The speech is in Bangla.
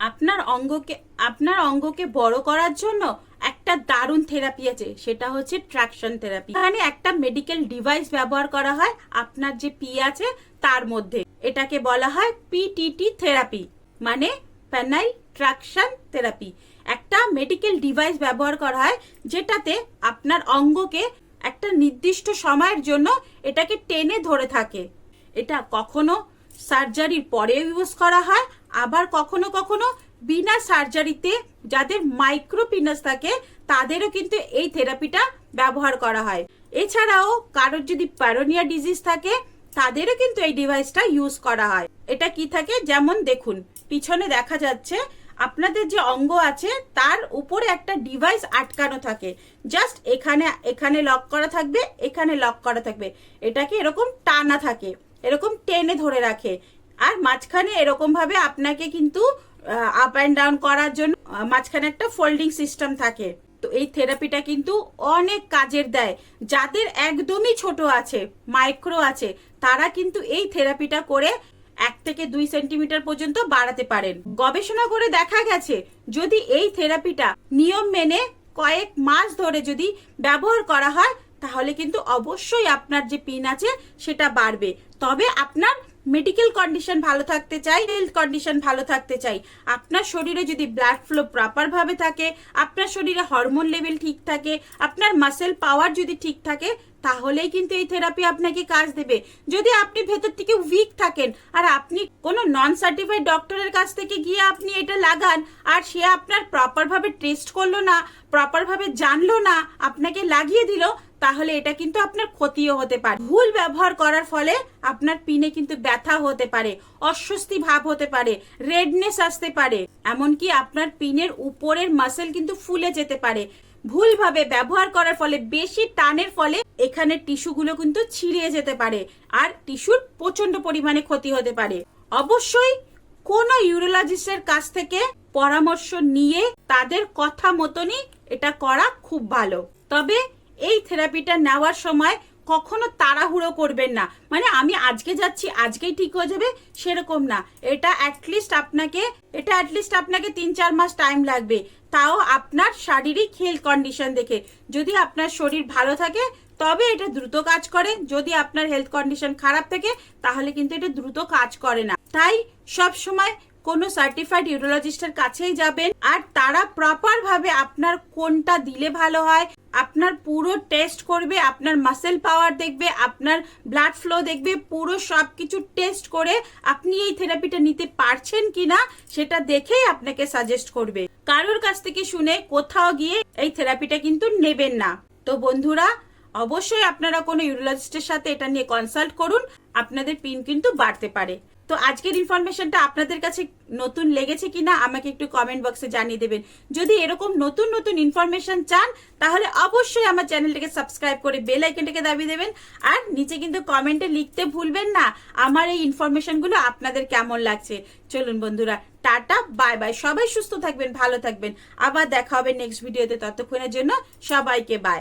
আপনার অঙ্গকে বড় করার জন্য একটা দারুণ থেরাপি আছে, সেটা হচ্ছে ট্রাকশন থেরাপি। এখানে একটা মেডিকেল ডিভাইস ব্যবহার করা হয় আপনার যে পি আছে তার মধ্যে। এটাকে বলা হয় পিটিটি থেরাপি, মানে পেনাইল ট্রাকশন থেরাপি। একটা মেডিকেল ডিভাইস ব্যবহার করা হয় যেটাতে আপনার অঙ্গকে একটা নির্দিষ্ট সময়ের জন্য এটাকে টেনে ধরে থাকে। এটা কখনো সার্জারির পরে ইউজ করা হয়, আবার কখনো কখনো বিনা সার্জারিতে যাদের মাইক্রোপিনাস থাকে তাদেরও কিন্তু এই থেরাপিটা ব্যবহার করা হয়। এছাড়াও কারোর যদি প্যারোনিয়া ডিজিজ থাকে তাদেরও কিন্তু এই ডিভাইসটা ইউজ করা হয়। এটা কি থাকে, যেমন দেখুন পিছনে দেখা যাচ্ছে আপনাদের যে অঙ্গ আছে তার উপরে একটা ডিভাইস আটকানো থাকে। জাস্ট এখানে লক করা থাকবে, এখানে লক করা থাকবে। এটাকে এরকম টানা থাকে, এরকম টেনে ধরে রাখে। আর মাঝখানে এরকম ভাবে আপনাকে কিন্তু আপ অ্যান্ড ডাউন করার জন্য মাঝখানে একটা ফোল্ডিং সিস্টেম থাকে। তো এই থেরাপিটা কিন্তু অনেক কাজের দেয়। যাদের একদমই ছোট আছে, মাইক্রো আছে, তারা কিন্তু এই থেরাপিটা করে 1 থেকে 2 সেন্টিমিটার পর্যন্ত বাড়াতে পারেন। গবেষণা করে দেখা গেছে যদি এই থেরাপিটা নিয়ম মেনে কয়েক মাস ধরে যদি ব্যবহার করা হয় তাহলে কিন্তু অবশ্যই আপনার যে পিন আছে সেটা বাড়বে। তবে আপনার মেডিকেল কন্ডিশন ভালো থাকতে চাই, হেলথ কন্ডিশন ভালো থাকতে চাই, আপনার শরীরে যদি ব্লাড ফ্লো প্রপার ভাবে থাকে, আপনার শরীরে হরমোন লেভেল ঠিক থাকে, আপনার মাসেল পাওয়ার যদি ঠিক থাকে, তাহলেই কিন্তু এই থেরাপি আপনাকে কাজ দেবে। যদি আপনি ভেতর থেকে উইক থাকেন আর আপনি কোনো নন সার্টিফাইড ডক্টরের কাছ থেকে গিয়ে আপনি এটা লাগান আর সে আপনার প্রপার ভাবে টেস্ট করলো না, প্রপার ভাবে জানলো না, আপনাকে লাগিয়ে দিল, তাহলে এটা কিন্তু আপনার ক্ষতিও হতে পারে। ভুল ব্যবহার করার ফলে আপনার পিনে কিন্তু ব্যথা হতে পারে, অস্বস্তি ভাব হতে পারে, রেডনেস আসতে পারে, এমনকি আপনার পিনের উপরের মাসেল কিন্তু ফুলে যেতে পারে। ভুলভাবে ব্যবহার করার ফলে, বেশি টানের ফলে এখানে টিস্যুগুলো কিন্তু ছিঁড়ে যেতে পারে আর টিস্যুর প্রচন্ড পরিমাণে ক্ষতি হতে পারে। অবশ্যই কোন ইউরোলজিস্টের কাছ থেকে পরামর্শ নিয়ে তাদের কথা মতনই এটা করা খুব ভালো। তবে এই থেরাপিটা নেওয়ার সময় কখনো তাড়াহুড়ো করবেন না, মানে আমি আজকে যাচ্ছি আজকেই ঠিক হয়ে যাবে সেরকম না। এটা অ্যাটলিস্ট আপনাকে 3-4 মাস টাইম লাগবে, তাও আপনার শারীরিক হেলথ কন্ডিশন দেখে। যদি আপনার শরীর ভালো থাকে তবে এটা দ্রুত কাজ করে, যদি আপনার হেলথ কন্ডিশন খারাপ থাকে তাহলে কিন্তু এটা দ্রুত কাজ করে না। তাই সব সময় কোনো সার্টিফাইড ইউরোলজিস্টের কাছেই যাবেন, আর তারা প্রপার ভাবে আপনার কোনটা দিলে ভালো হয়, আপনার পুরো টেস্ট করবে, আপনার মাসেল পাওয়ার দেখবে, আপনার ব্লাড ফ্লো দেখবে, পুরো সবকিছু টেস্ট করে আপনি এই থেরাপিটা নিতে পারছেন কিনা সেটা দেখেই আপনাকে সাজেস্ট করবে। কারোর কাছ থেকে শুনে কোথাও গিয়ে এই থেরাপিটা কিন্তু নেবেন না। তো বন্ধুরা, অবশ্যই আপনারা কোনো ইউরোলজিস্টের সাথে এটা নিয়ে কনসাল্ট করুন, আপনাদের পিন কিন্তু বাড়তে পারে। তো আজকের ইনফরমেশনটা আপনাদের কাছে নতুন লেগেছে কিনা আমাকে একটু কমেন্ট বক্সে জানিয়ে দেবেন। যদি এরকম নতুন নতুন ইনফরমেশন চান তাহলে অবশ্যই আমার চ্যানেলটাকে সাবস্ক্রাইব করে বেল আইকনটাকে দাবিয়ে দেবেন। আর নিচে কিন্তু কমেন্টে লিখতে ভুলবেন না আমার এই ইনফরমেশনগুলো আপনাদের কেমন লাগছে। চলুন বন্ধুরা, টাটা, বাই বাই। সবাই সুস্থ থাকবেন, ভালো থাকবেন। আবার দেখা হবে নেক্সট ভিডিওতে। ততক্ষণের জন্য সবাইকে বাই।